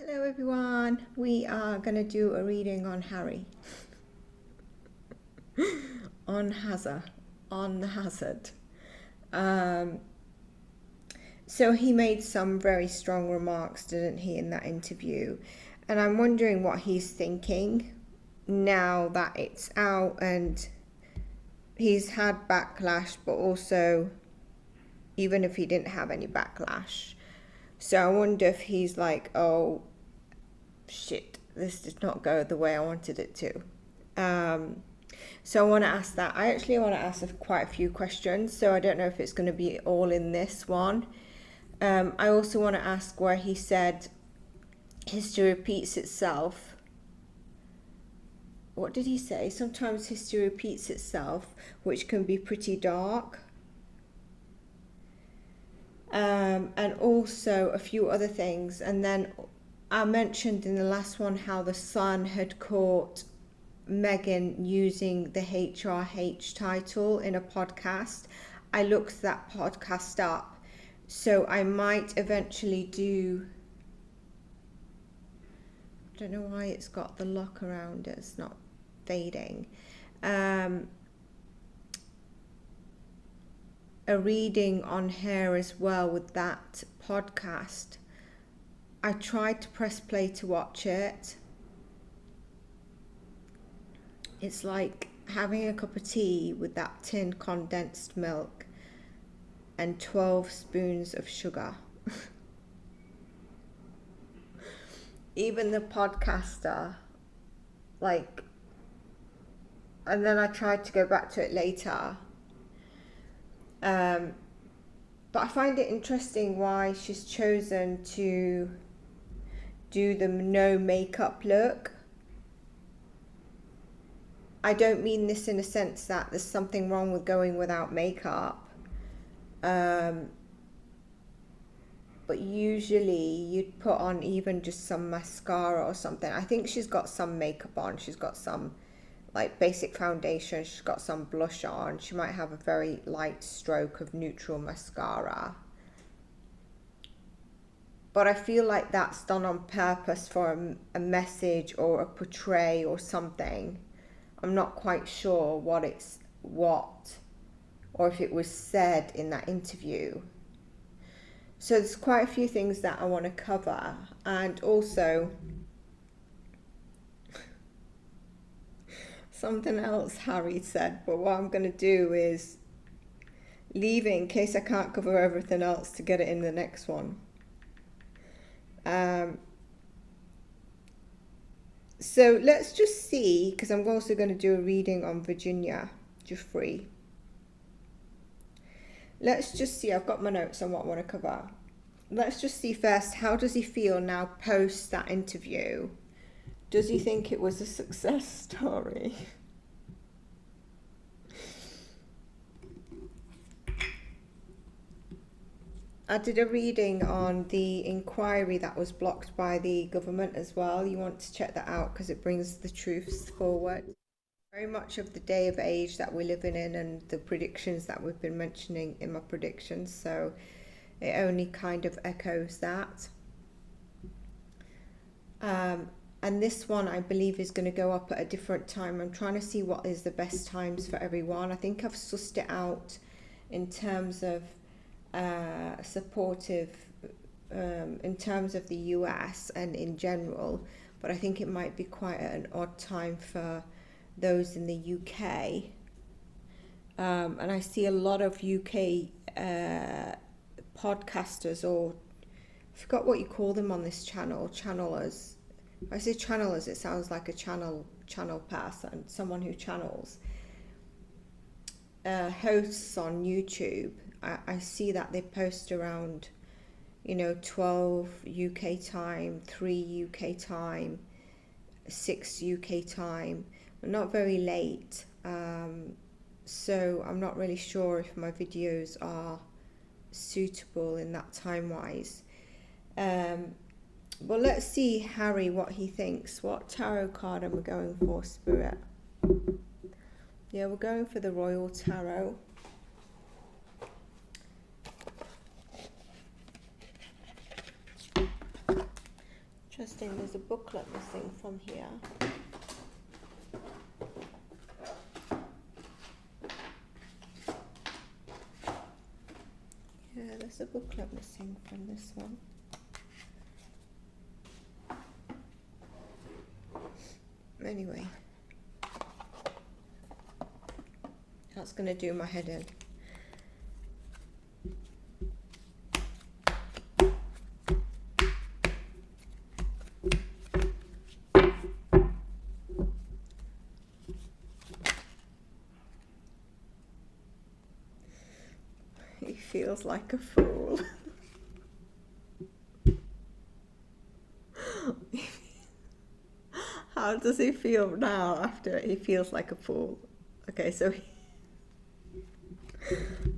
Hello everyone, we are going to do a reading on Harry. on the hazard. So he made some very strong remarks, didn't he, in that interview? And I'm wondering what he's thinking now that it's out and he's had backlash, but also even if he didn't have any backlash. So I wonder if he's like, oh, shit, this did not go the way I wanted it to. So I want to ask that. I actually want to ask quite a few questions, so I don't know if it's going to be all in this one. I also want to ask where he said history repeats itself. What did he say? Sometimes history repeats itself, which can be pretty dark. And also a few other things. And then I mentioned in the last one how the Sun had caught Meghan using the HRH title in a podcast. I looked that podcast up, so I might eventually do. I don't know why it's got the lock around it, it's not fading. A reading on her as well with that podcast. I tried to press play to watch it. It's like having a cup of tea with that tin condensed milk and 12 spoons of sugar. Even the podcaster, like, and then I tried to go back to it later. But I find it interesting why she's chosen to do the no makeup look. I don't mean this in a sense that there's something wrong with going without makeup. But usually you'd put on even just some mascara or something. I think she's got some makeup on. She's got some like basic foundation. She's got some blush on. She might have a very light stroke of neutral mascara. But I feel like that's done on purpose for a message or a portray or something. I'm not quite sure what or if it was said in that interview. So there's quite a few things that I want to cover, and also something else Harry said, but what I'm going to do is leave it in case I can't cover everything else to get it in the next one. So let's just see, because I'm also going to do a reading on Virginia Giuffre. Let's just see, I've got my notes on what I want to cover. Let's just see first, how does he feel now post that interview? Does he think it was a success story? I did a reading on the inquiry that was blocked by the government as well. You want to check that out because it brings the truths forward. Very much of the day of age that we're living in and the predictions that we've been mentioning in my predictions. So it only kind of echoes that. And this one I believe is going to go up at a different time. I'm trying to see what is the best times for everyone. I think I've sussed it out in terms of supportive in terms of the US and in general, but I think it might be quite an odd time for those in the UK. And I see a lot of UK podcasters, or I forgot what you call them on this channel, channelers. If I say channelers, it sounds like a channel person, someone who channels. Hosts on YouTube. I see that they post around, 12 UK time, 3 UK time, 6 UK time, but not very late. So I'm not really sure if my videos are suitable in that time-wise. Well, let's see Harry, what he thinks. What tarot card am I going for, Spirit? Yeah, we're going for the Royal Tarot. interesting, there's a booklet missing from here. Yeah, there's a booklet missing from this one. Anyway, that's going to do my head in. He feels like a fool. How does he feel now after he feels like a fool? Okay, so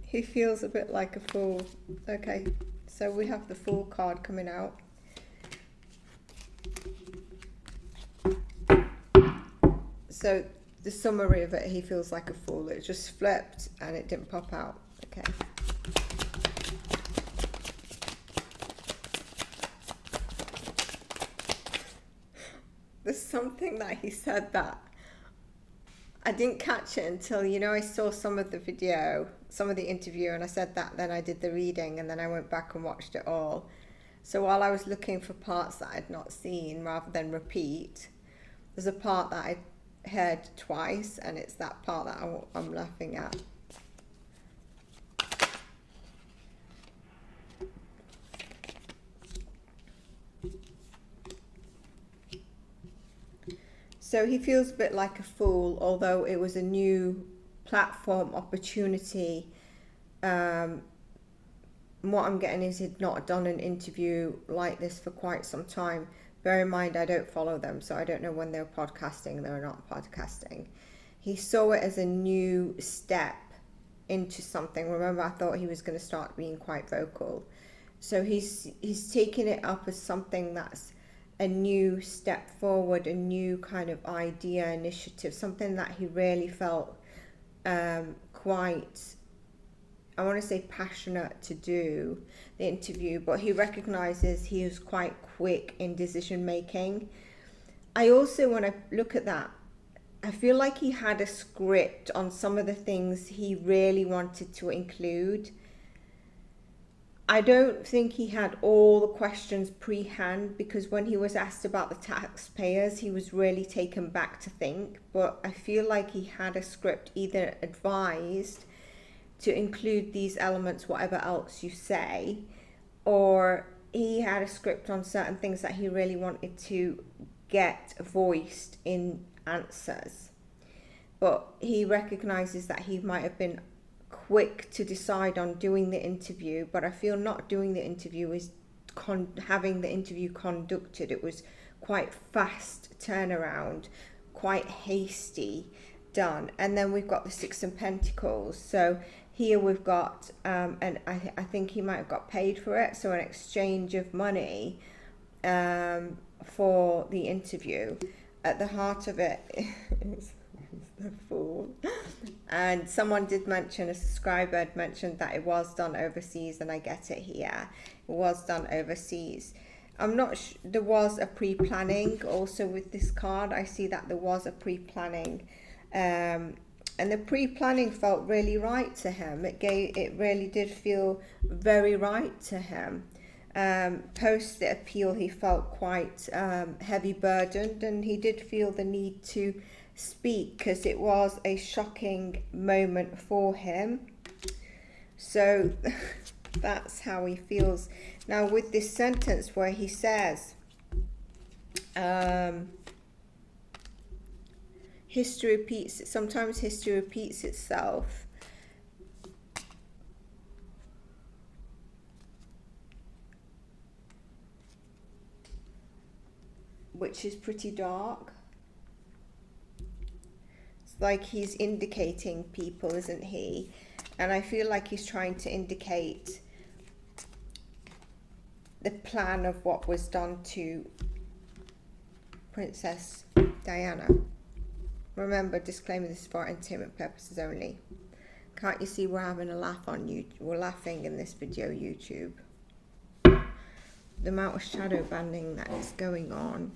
he feels a bit like a fool. Okay, so we have the Fool card coming out. So the summary of it, he feels like a fool. It just flipped and it didn't pop out. Okay. There's something that he said that I didn't catch it until, you know, I saw some of the video, some of the interview, and I said that, then I did the reading, and then I went back and watched it all. So while I was looking for parts that I'd not seen, rather than repeat, there's a part that I heard twice, and it's that part that I'm laughing at. So he feels a bit like a fool, although it was a new platform opportunity. What I'm getting is he'd not done an interview like this for quite some time. Bear in mind, I don't follow them, so I don't know when they're podcasting, they're not podcasting. He saw it as a new step into something. Remember, I thought he was going to start being quite vocal. So he's taking it up as something that's a new step forward, a new kind of idea, initiative, something that he really felt quite, I want to say, passionate to do the interview, but he recognizes he was quite quick in decision making. I also, when I look at that, I feel like he had a script on some of the things he really wanted to include. I don't think he had all the questions pre-hand, because when he was asked about the taxpayers, he was really taken back to think. But I feel like he had a script, either advised to include these elements, whatever else you say, or he had a script on certain things that he really wanted to get voiced in answers. But he recognizes that he might have been quick to decide on doing the interview, but I feel not doing the interview is having the interview conducted. It was quite fast turnaround, quite hasty done. And then we've got the Six of Pentacles. So here we've got, and I think he might have got paid for it, so an exchange of money for the interview. At the heart of it is the Fool. And someone did mention, a subscriber had mentioned that it was done overseas, and I get it here. It was done overseas. I'm not sure, there was a pre-planning also with this card. I see that there was a pre-planning, and the pre-planning felt really right to him. It really did feel very right to him. Post the appeal, he felt quite heavy burdened, and he did feel the need to speak because it was a shocking moment for him. So that's how he feels. Now with this sentence where he says, history repeats, sometimes history repeats itself. Which is pretty dark. It's like he's indicating people, isn't he? And I feel like he's trying to indicate the plan of what was done to Princess Diana. Remember, disclaimer, this is for entertainment purposes only. Can't you see we're having a laugh on YouTube? We're laughing in this video, YouTube. the amount of shadow banning that is going on.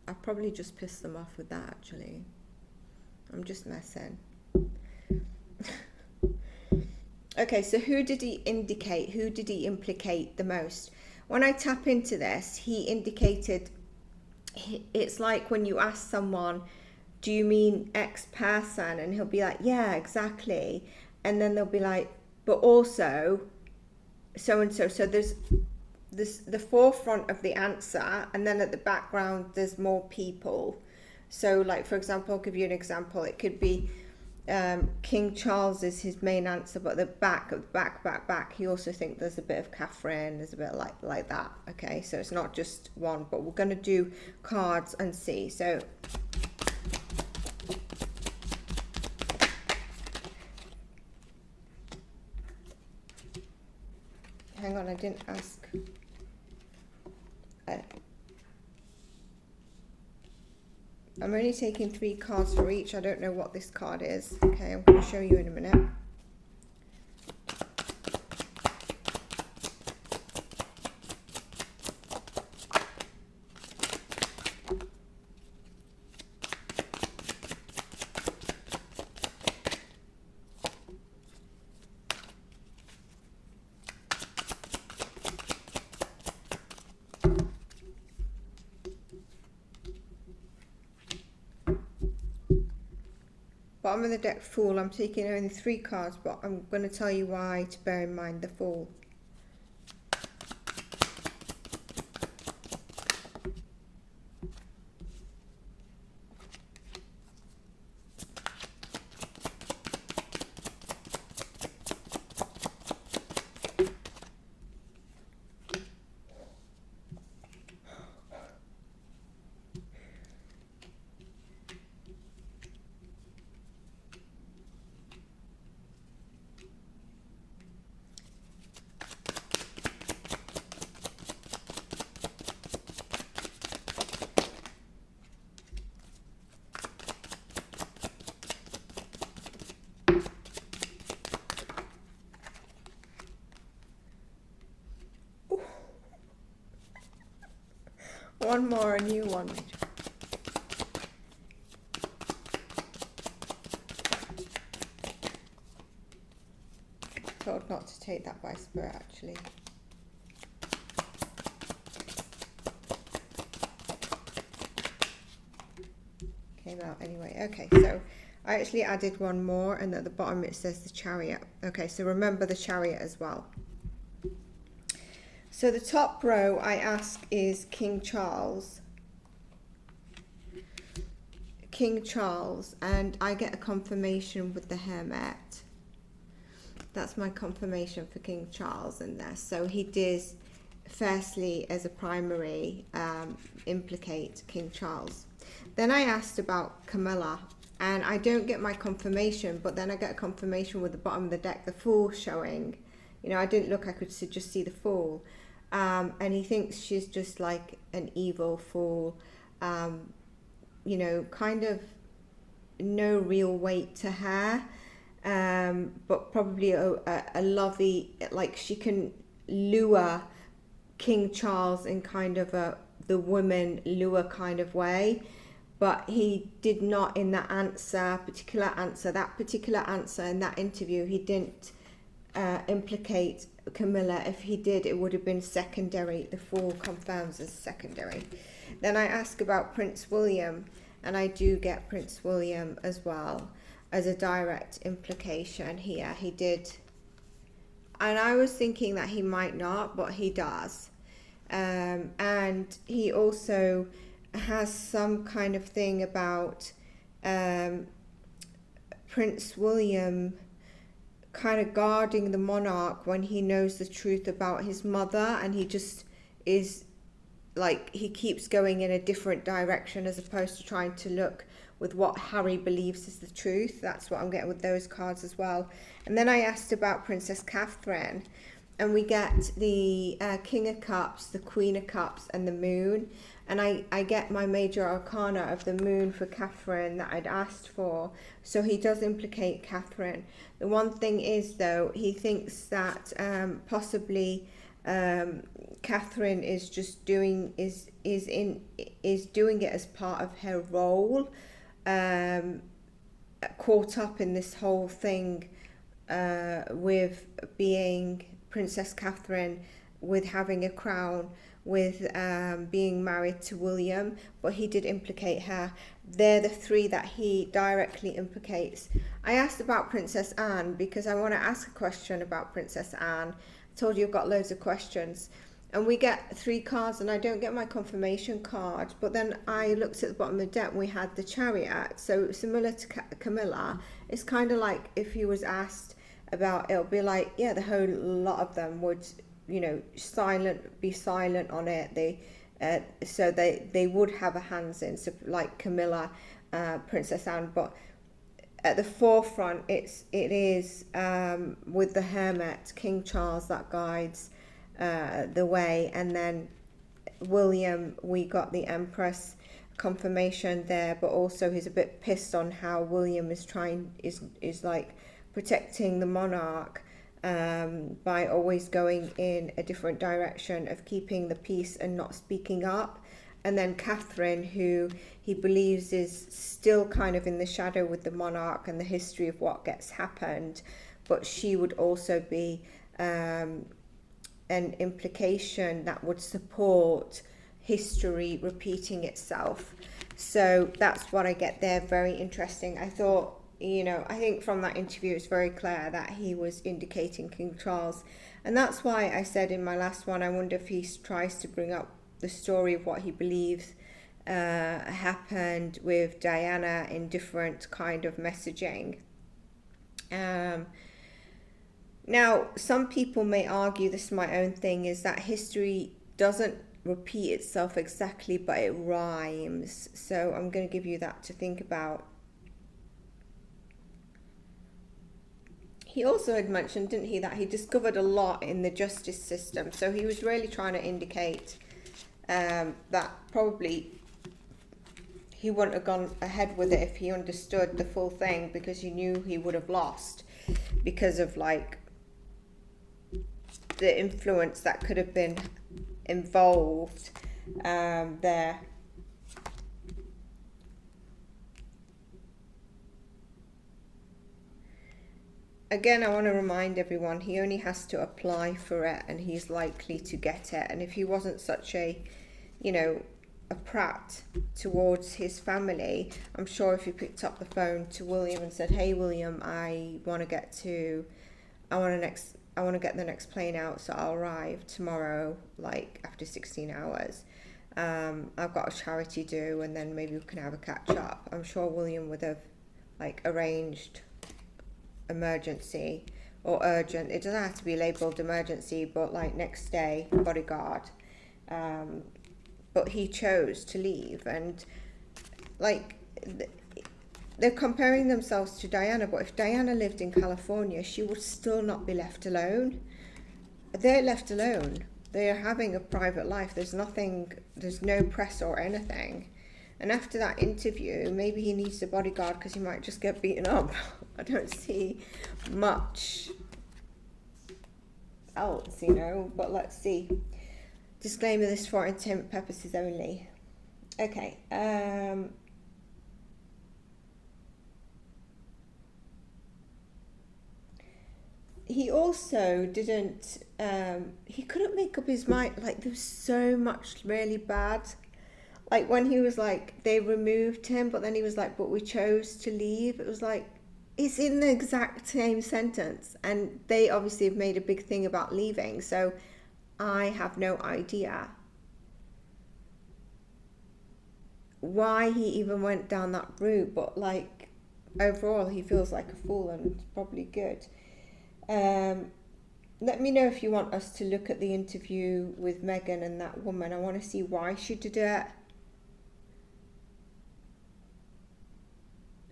I probably just pissed them off with that, actually. I'm just messing. Okay, so who did he indicate? Who did he implicate the most? When I tap into this, he indicated, it's like when you ask someone, do you mean X person? And he'll be like, yeah, exactly. And then they'll be like, but also so-and-so. So there's the forefront of the answer, and then at the background there's more people. So like, for example, I'll give you an example. It could be King Charles is his main answer, but the back, he also thinks there's a bit of Catherine, there's a bit like that. Okay, so it's not just one, but we're going to do cards and see. So hang on, I didn't ask. I'm only taking 3 cards for each. I don't know what this card is. Okay, I'm going to show you in a minute. Bottom of the deck, Fool. I'm taking only 3 cards, but I'm going to tell you why to bear in mind the Fool. One more, a new one. Told not to take that by spirit, actually. Came out anyway. Okay, so I actually added one more, and at the bottom it says the Chariot. Okay, so remember the Chariot as well. So the top row I ask is King Charles. King Charles, and I get a confirmation with the Hermit. That's my confirmation for King Charles in there. So he did, firstly, as a primary, implicate King Charles. Then I asked about Camilla, and I don't get my confirmation, but then I get a confirmation with the bottom of the deck, the Fool showing. You know, I didn't look, I could just see the Fool. And he thinks she's just like an evil fool, you know, kind of no real weight to her, but probably a lovey, like she can lure King Charles in kind of the woman lure kind of way. But he did not in that particular answer in that interview, he didn't implicate Camilla. If he did, it would have been secondary. The Fool confirms as secondary. Then I ask about Prince William, and I do get Prince William as well as a direct implication here. He did, and I was thinking that he might not, but he does. And he also has some kind of thing about Prince William kind of guarding the monarch when he knows the truth about his mother, and he just is like, he keeps going in a different direction as opposed to trying to look with what Harry believes is the truth. That's what I'm getting with those cards as well. And then I asked about Princess Catherine, and we get the King of Cups, the Queen of Cups, and the Moon. And I get my major arcana of the Moon for Catherine that I'd asked for. So he does implicate Catherine. The one thing is, though, he thinks that possibly Catherine is just doing doing it as part of her role, caught up in this whole thing with being Princess Catherine, with having a crown, with being married to William, but he did implicate her. They're the three that he directly implicates. I asked about Princess Anne because I want to ask a question about Princess Anne. I told you I've got loads of questions. And we get 3 cards and I don't get my confirmation card. But then I looked at the bottom of the deck and we had the Chariot. So similar to Camilla, it's kind of like if he was asked about, it'll be like, yeah, the whole lot of them would, you know, be silent on it. So they would have a hands in, so like Camilla, Princess Anne, but at the forefront it is with the Hermit, King Charles, that guides the way, and then William, we got the Empress confirmation there, but also he's a bit pissed on how William is like protecting the monarch by always going in a different direction of keeping the peace and not speaking up. And then Catherine, who he believes is still kind of in the shadow with the monarch and the history of what gets happened, but she would also be an implication that would support history repeating itself. So that's what I get there. Very interesting. I thought, you know, I think from that interview it's very clear that he was indicating King Charles, and that's why I said in my last one, I wonder if he tries to bring up the story of what he believes happened with Diana in different kind of messaging. Now, some people may argue, this is my own thing, is that history doesn't repeat itself exactly, but it rhymes. So I'm going to give you that to think about. He also had mentioned, didn't he, that he discovered a lot in the justice system. So he was really trying to indicate that probably he wouldn't have gone ahead with it if he understood the full thing, because he knew he would have lost because of like the influence that could have been involved there. Again, I want to remind everyone, he only has to apply for it and he's likely to get it. And if he wasn't such a, you know, a prat towards his family, I'm sure if he picked up the phone to William and said, hey William, I want to get the next plane out, so I'll arrive tomorrow, like after 16 hours. I've got a charity due and then maybe we can have a catch up. I'm sure William would have like arranged emergency or urgent. It doesn't have to be labelled emergency, but like next day bodyguard. But he chose to leave, and like they're comparing themselves to Diana, but if Diana lived in California, she would still not be left alone. They're left alone. They are having a private life. There's no press or anything. And after that interview, maybe he needs a bodyguard because he might just get beaten up. I don't see much else, you know, but let's see. Disclaimer, this for entertainment purposes only. Okay. He also didn't, he couldn't make up his mind. Like, there was so much really bad. Like, when he was like, they removed him, but then he was like, but we chose to leave. It was like, it's in the exact same sentence. And they obviously have made a big thing about leaving. So I have no idea why he even went down that route. But like, overall, he feels like a fool and it's probably good. Let me know if you want us to look at the interview with Meghan and that woman. I want to see why she did it.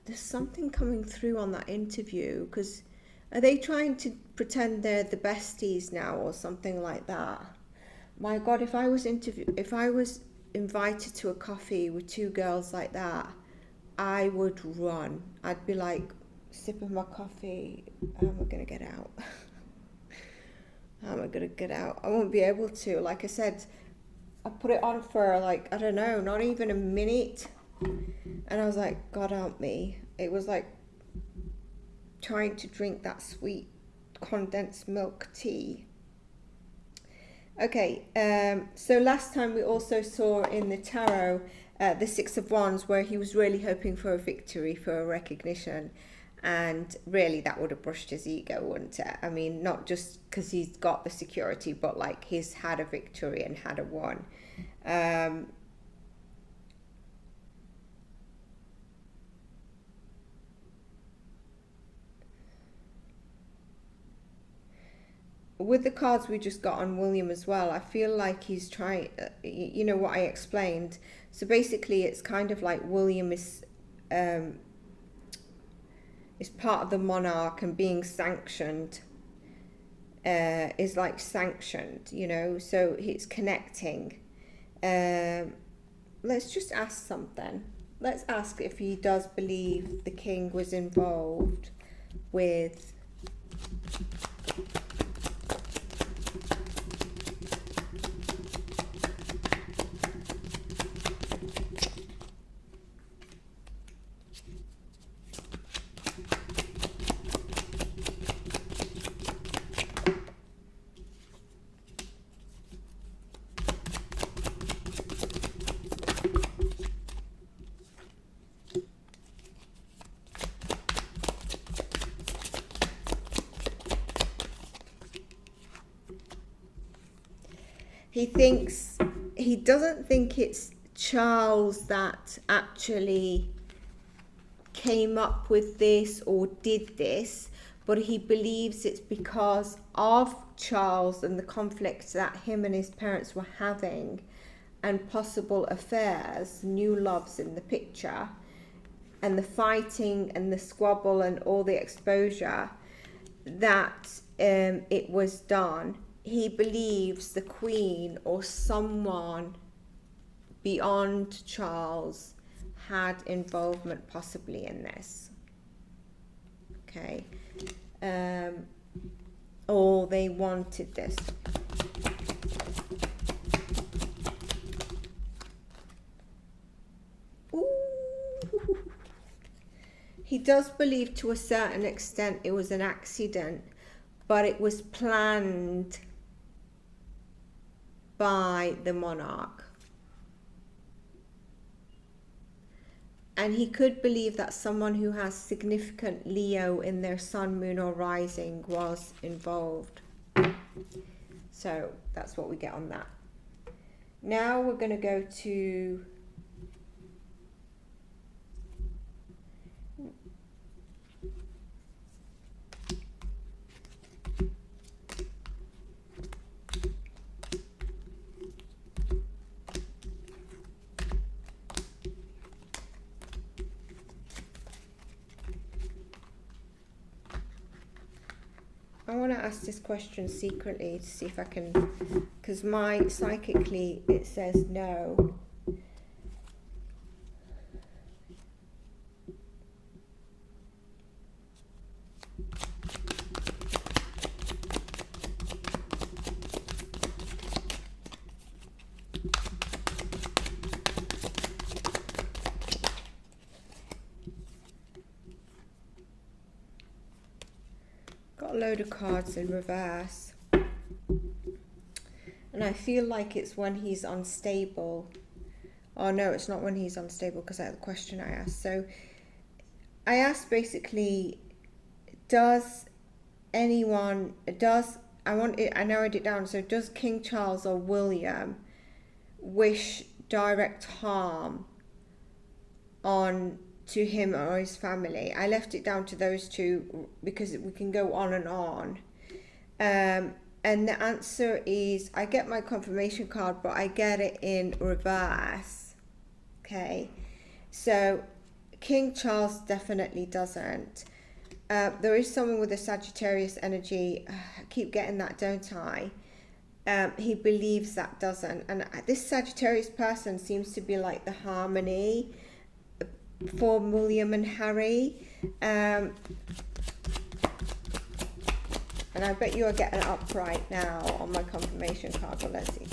There's something coming through on that interview, because are they trying to pretend they're the besties now or something like that? My God, if I was invited to a coffee with 2 girls like that, I would run. I'd be like, sipping my coffee, we're gonna get out. How am I going to get out? I won't be able to. Like I said, I put it on for like, I don't know, not even a minute. And I was like, God help me. It was like trying to drink that sweet condensed milk tea. Okay, so last time we also saw in the tarot the Six of Wands, where he was really hoping for a victory, for a recognition. And really that would have brushed his ego, wouldn't it? I mean, not just because he's got the security, but like he's had a victory and had a won. With the cards we just got on William as well, I feel like he's trying, you know what I explained. So basically it's kind of like William is part of the monarch, and being sanctioned is like sanctioned, you know, so it's connecting. Let's just ask something. Let's ask if he does believe the king was involved with he doesn't think it's Charles that actually came up with this or did this, but he believes it's because of Charles and the conflict that him and his parents were having, and possible affairs, new loves in the picture, and the fighting and the squabble and all the exposure, that it was done. He believes the Queen or someone beyond Charles had involvement possibly in this. Okay. Or they wanted this. Ooh. He does believe to a certain extent it was an accident, but it was planned by the monarch. And he could believe that someone who has significant Leo in their sun, moon or rising was involved. So that's what we get on that. Now we're going to go to I want to ask this question secretly to see if I can, because my psychically it says no. Got a load of cards in reverse, and I feel like it's when he's unstable. Oh no, it's not when he's unstable, because that's the question I asked. So I asked basically, does anyone, I narrowed it down, so does King Charles or William wish direct harm on to him or his family? I left it down to those two because we can go on and on. And the answer is, I get my confirmation card, but I get it in reverse. Okay, so King Charles definitely doesn't. There is someone with a Sagittarius energy. I keep getting that, don't I? He believes that doesn't. And this Sagittarius person seems to be like the harmony for William and Harry. And I bet you are getting upright now on my confirmation card, but let's see.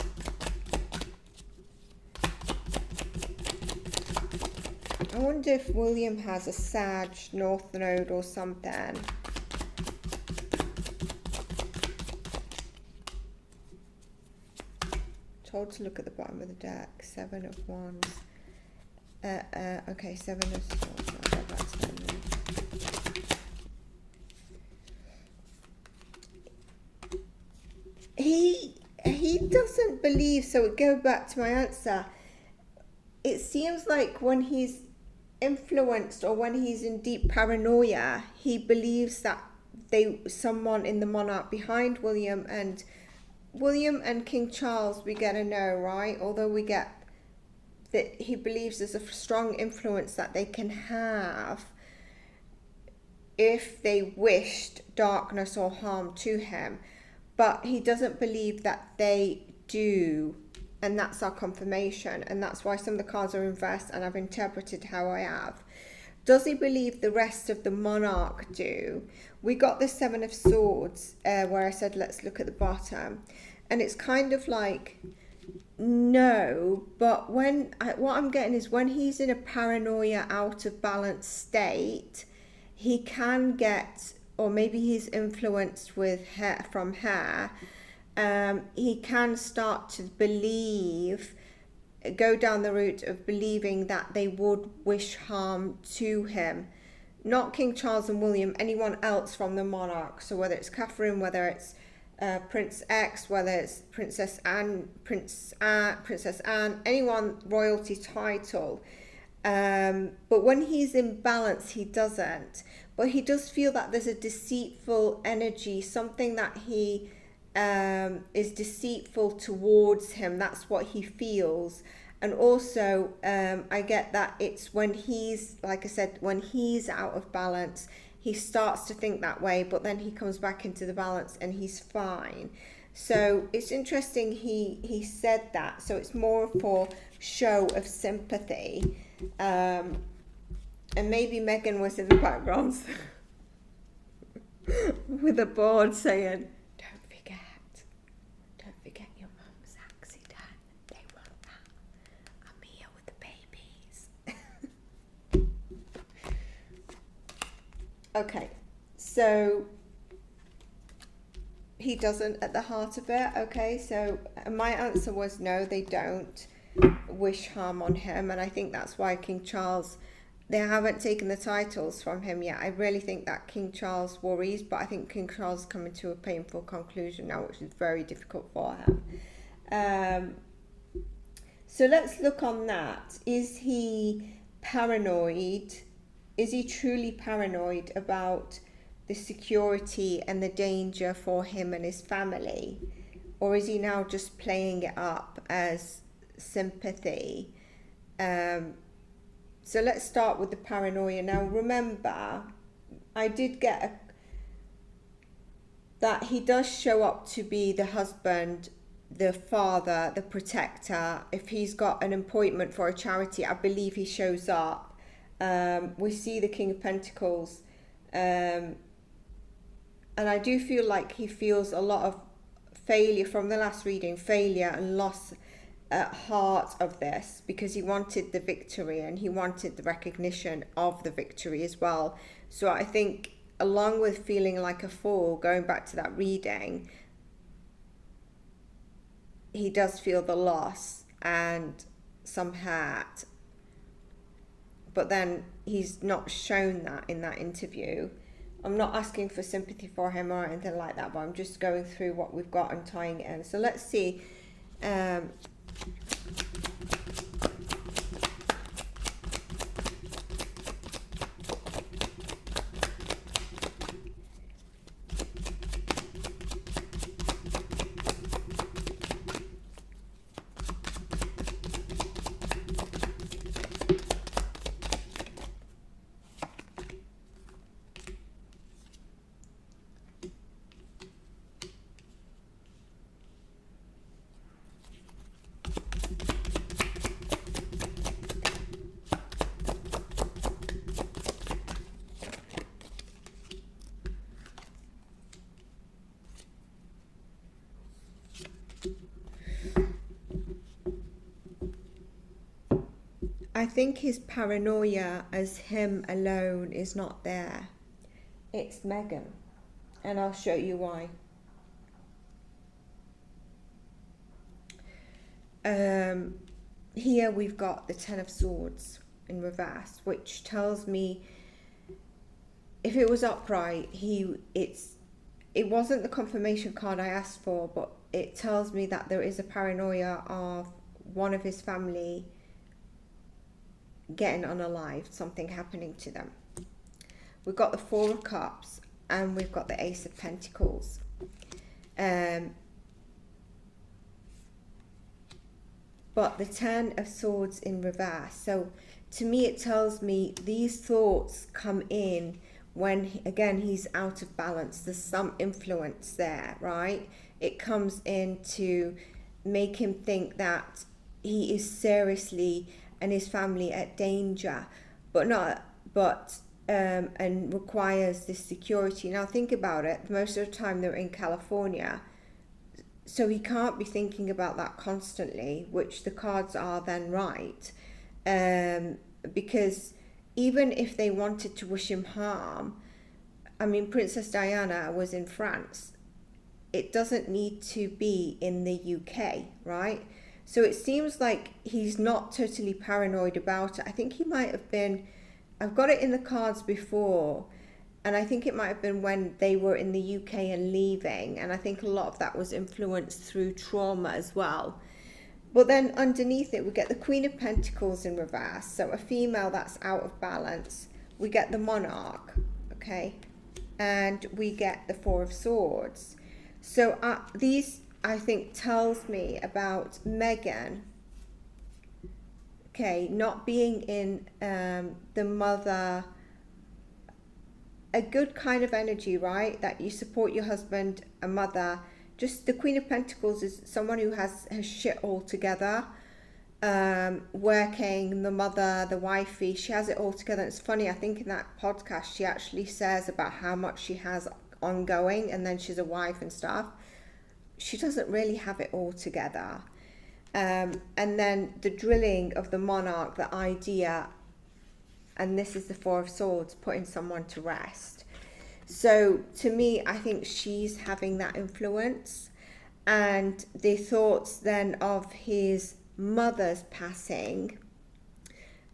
I wonder if William has a Sag North Node or something. Told to look at the bottom of the deck. 7 of Wands. Okay, 7 of Swords. I'll go back to them then. He doesn't believe, so it go back to my answer. It seems like when he's influenced or when he's in deep paranoia, he believes that someone in the monarch behind William and King Charles, we get a no, right? Although we get that he believes there's a strong influence that they can have if they wished darkness or harm to him. But he doesn't believe that they do, and that's our confirmation, and that's why some of the cards are inverse, and I've interpreted how I have. Does he believe the rest of the monarch do? We got the 7 of Swords, where I said let's look at the bottom, and it's kind of like no, but what I'm getting is when he's in a paranoia, out of balance state, he can get, or maybe he's influenced from her, he can start to go down the route of believing that they would wish harm to him. Not King Charles and William, anyone else from the monarch. So whether it's Catherine, whether it's Prince X, whether it's Princess Anne, anyone royalty title. But when he's in balance, he doesn't. But he does feel that there's a deceitful energy, something that he is deceitful towards him. That's what he feels. And also, I get that it's when he's, like I said, when he's out of balance, he starts to think that way, but then he comes back into the balance and he's fine. So it's interesting he said that. So it's more for show of sympathy. And maybe Meghan was in the background with a board saying, don't forget your mum's accident. They want that. I'm here with the babies. Okay, so he doesn't at the heart of it. Okay, so my answer was no, they don't wish harm on him, and I think that's why King Charles, they haven't taken the titles from him yet. I really think that King Charles worries, but I think King Charles is coming to a painful conclusion now, which is very difficult for him. So let's look on that. Is he paranoid? Is he truly paranoid about the security and the danger for him and his family? Or is he now just playing it up as sympathy? So let's start with the paranoia. Now remember, I did get that he does show up to be the husband, the father, the protector. If he's got an appointment for a charity, I believe he shows up. We see the King of Pentacles, and I do feel like he feels a lot of failure from the last reading, failure and loss at heart of this, because he wanted the victory and he wanted the recognition of the victory as well. So I think along with feeling like a fool, going back to that reading, he does feel the loss and some hurt, but then he's not shown that in that interview. I'm not asking for sympathy for him or anything like that, but I'm just going through what we've got and tying it in. So let's see. I think his paranoia as him alone is not there. It's Megan. And I'll show you why. Here we've got the Ten of Swords in reverse, which tells me if it was upright, it wasn't the confirmation card I asked for, but it tells me that there is a paranoia of one of his family getting unalived, something happening to them. We've got the Four of Cups and we've got the Ace of Pentacles. But the Ten of Swords in reverse. So to me it tells me these thoughts come in when, again, he's out of balance. There's some influence there, right? It comes in to make him think that he is seriously and his family at danger, and requires this security. Now think about it, most of the time they're in California, so he can't be thinking about that constantly, which the cards are then right, because even if they wanted to wish him harm, I mean, Princess Diana was in France. It doesn't need to be in the UK, right? So it seems like he's not totally paranoid about it. I think he might have been, I've got it in the cards before, and I think it might have been when they were in the UK and leaving, and I think a lot of that was influenced through trauma as well. But then underneath it, we get the Queen of Pentacles in reverse, so a female that's out of balance. We get the Monarch, okay? And we get the Four of Swords. So these, I think, tells me about Megan, okay, not being in the mother, a good kind of energy, right? That you support your husband, a mother. Just the Queen of Pentacles is someone who has shit all together. Working, the mother, the wifey, she has it all together. It's funny, I think in that podcast she actually says about how much she has ongoing, and then she's a wife and stuff. She doesn't really have it all together. And then the drilling of the Monarch, the idea, and this is the Four of Swords, putting someone to rest. So to me, I think she's having that influence, and the thoughts then of his mother's passing,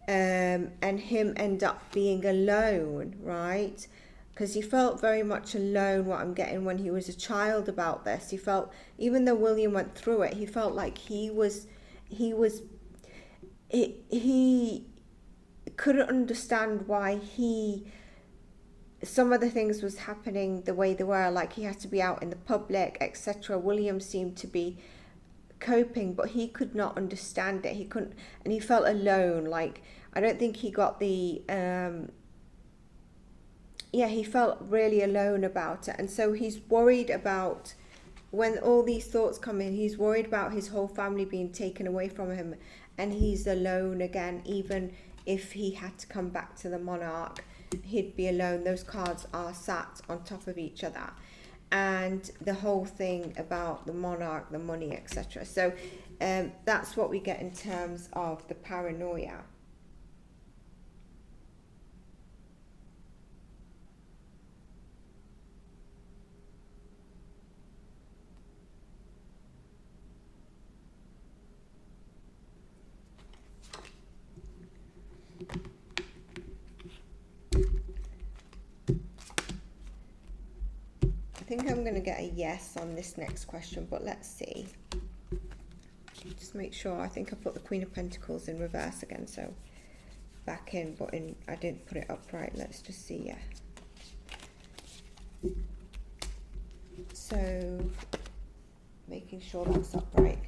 and him end up being alone, right? Because he felt very much alone, what I'm getting, when he was a child about this. He felt, even though William went through it, he felt like he couldn't understand why some of the things was happening the way they were, like he had to be out in the public, etc. William seemed to be coping, but he could not understand it. He couldn't, and he felt alone. Like, I don't think he got the he felt really alone about it. And so he's worried about, when all these thoughts come in, he's worried about his whole family being taken away from him, and he's alone again. Even if he had to come back to the Monarch, he'd be alone. Those cards are sat on top of each other, and the whole thing about the Monarch, the money, etc. So that's what we get in terms of the paranoia. I think I'm going to get a yes on this next question, but let's see. Just make sure. I think I put the Queen of Pentacles in reverse again, so back in, but I didn't put it upright. Let's just see. Yeah. So making sure that's upright.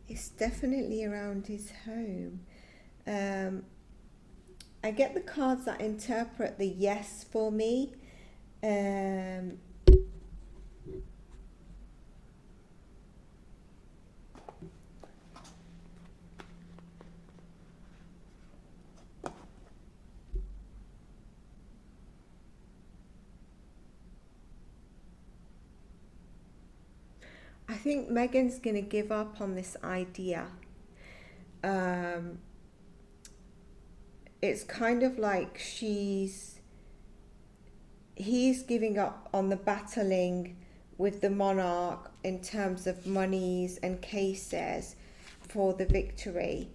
It's definitely around his home. I get the cards that interpret the yes for me. I think Megan's going to give up on this idea. It's kind of like he's giving up on the battling with the monarch in terms of monies and cases for the victory,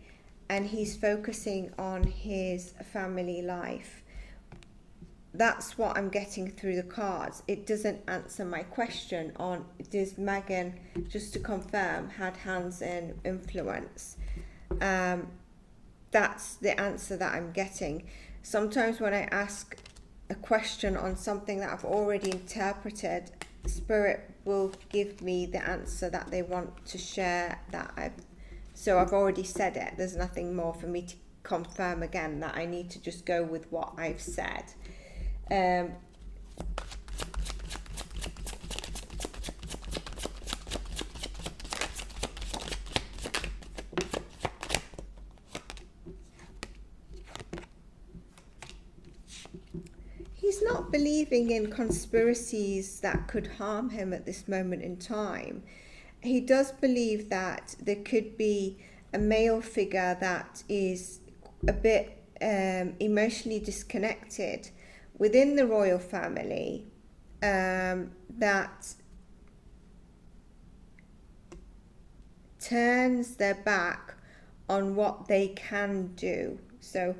and he's focusing on his family life. That's what I'm getting through the cards. It doesn't answer my question on, does Megan, just to confirm, had hands in influence? That's the answer that I'm getting. Sometimes when I ask a question on something that I've already interpreted, Spirit will give me the answer that they want to share. So I've already said it. There's nothing more for me to confirm again, that I need to just go with what I've said. He's not believing in conspiracies that could harm him at this moment in time. He does believe that there could be a male figure that is a bit emotionally disconnected within the royal family, that turns their back on what they can do. So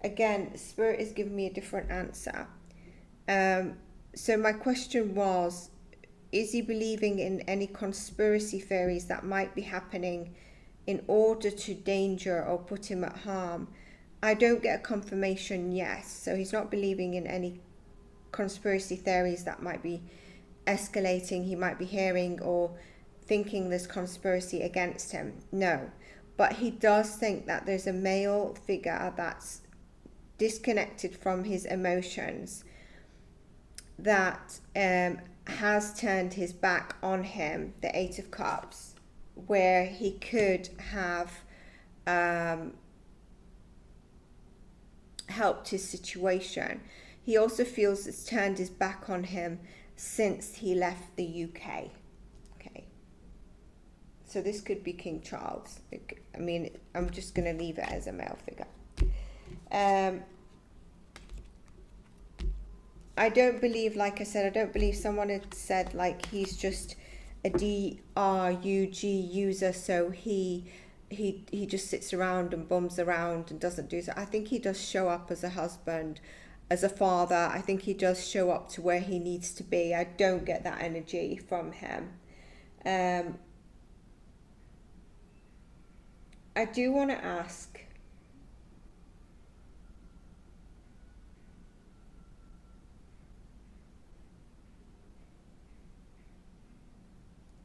again, Spirit is giving me a different answer. So my question was, is he believing in any conspiracy theories that might be happening in order to danger or put him at harm? I don't get a confirmation yes. So he's not believing in any conspiracy theories that might be escalating, he might be hearing or thinking there's conspiracy against him. No. But he does think that there's a male figure that's disconnected from his emotions, that has turned his back on him, the Eight of Cups, where he could have helped his situation. He also feels it's turned his back on him since he left the UK. Okay. So this could be King Charles. I mean, I'm just going to leave it as a male figure. I don't believe, like I said, I don't believe someone had said like he's just a DRUG user, so he just sits around and bums around and doesn't do so. I think he does show up as a husband, as a father. I think he does show up to where he needs to be. I don't get that energy from him. I do want to ask,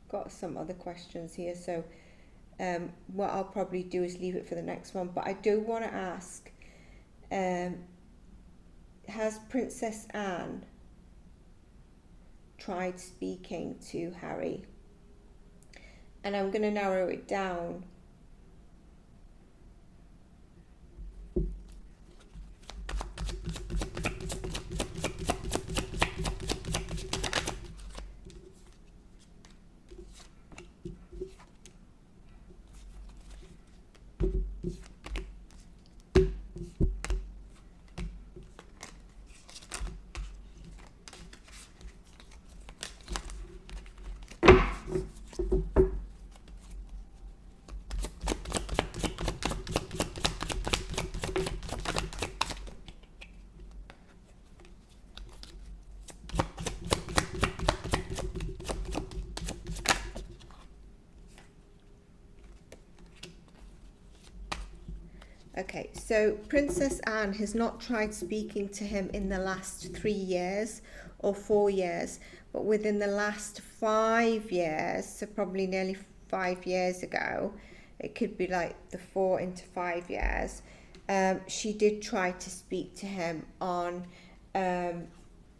got some other questions here, so what I'll probably do is leave it for the next one, but I do want to ask, has Princess Anne tried speaking to Harry? And I'm going to narrow it down. Okay, so Princess Anne has not tried speaking to him in the last 3 years or 4 years, but within the last 5 years, so probably nearly 5 years ago, it could be like the 4 into 5 years, she did try to speak to him on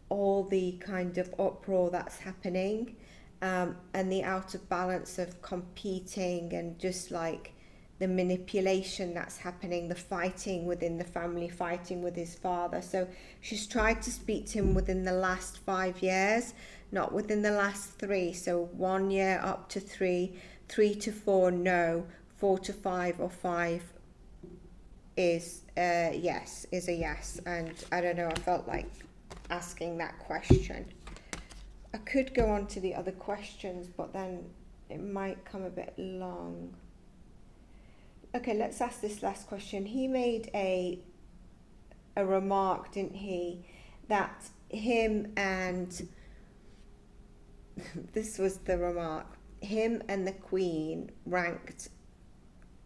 all the kind of uproar that's happening, and the out of balance of competing, and just like the manipulation that's happening, the fighting within the family, fighting with his father. So she's tried to speak to him within the last 5 years, not within the last 3. So 1 year up to 3, 3 to 4, no, 4 to 5, or 5 is yes, is a yes. And I don't know, I felt like asking that question. I could go on to the other questions, but then it might come a bit long. Okay, let's ask this last question. He made a remark, didn't he, that him and this was the remark, him and the Queen ranked,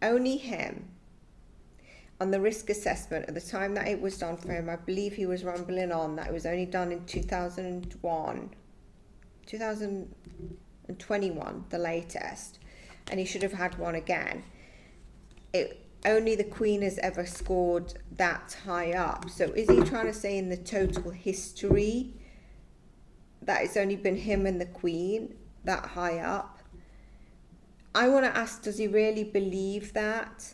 only him, on the risk assessment at the time that it was done for him. I believe he was rambling on that it was only done in 2021, the latest, and he should have had one again. Only the Queen has ever scored that high up. So is he trying to say in the total history that it's only been him and the Queen that high up? I want to ask, does he really believe that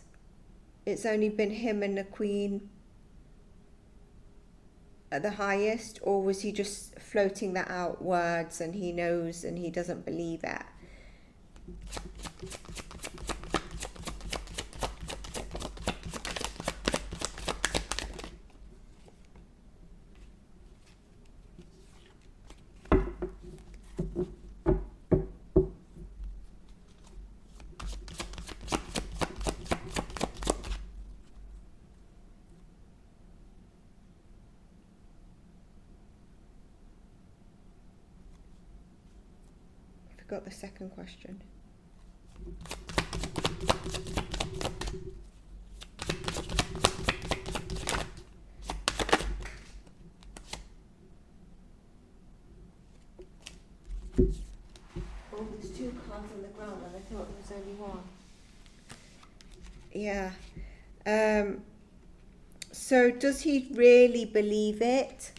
it's only been him and the Queen at the highest, or was he just floating that out words and he knows and he doesn't believe it? Got the second question. Oh, there's 2 cards on the ground and I thought there was only one. Yeah. So does he really believe it?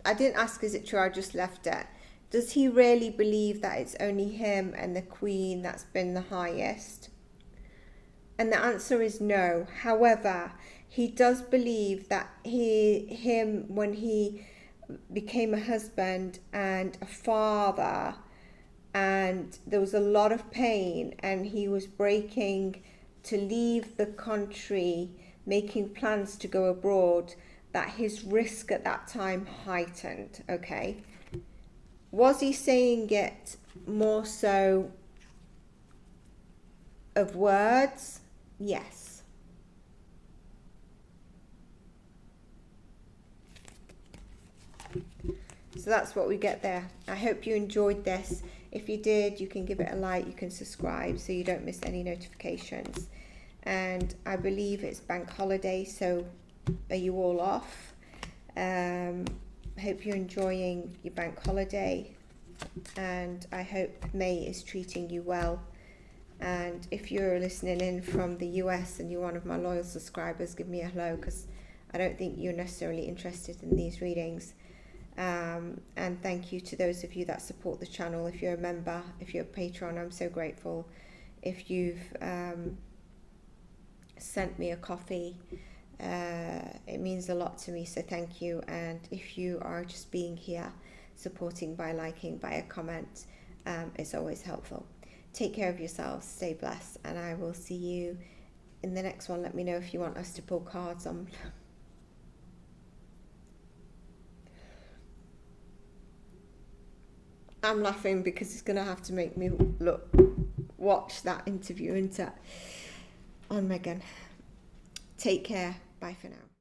I didn't ask is it true, I just left it. Does he really believe that it's only him and the Queen that's been the highest? And the answer is no. However, he does believe that when he became a husband and a father, and there was a lot of pain, and he was breaking to leave the country, making plans to go abroad, that his risk at that time heightened, okay? Was he saying it more so of words? Yes. So that's what we get there. I hope you enjoyed this. If you did, you can give it a like, you can subscribe so you don't miss any notifications. And I believe it's bank holiday, so are you all off? Hope you're enjoying your bank holiday, and I hope May is treating you well. And if you're listening in from the US and you're one of my loyal subscribers, give me a hello, because I don't think you're necessarily interested in these readings. And thank you to those of you that support the channel. If you're a member, if you're a patron, I'm so grateful. If you've sent me a coffee, it means a lot to me, so thank you. And if you are just being here, supporting by liking, by a comment, it's always helpful. Take care of yourselves, stay blessed, and I will see you in the next one. Let me know if you want us to pull cards on. I'm laughing because it's going to have to make me watch that interview on Megan. Take care. Bye for now.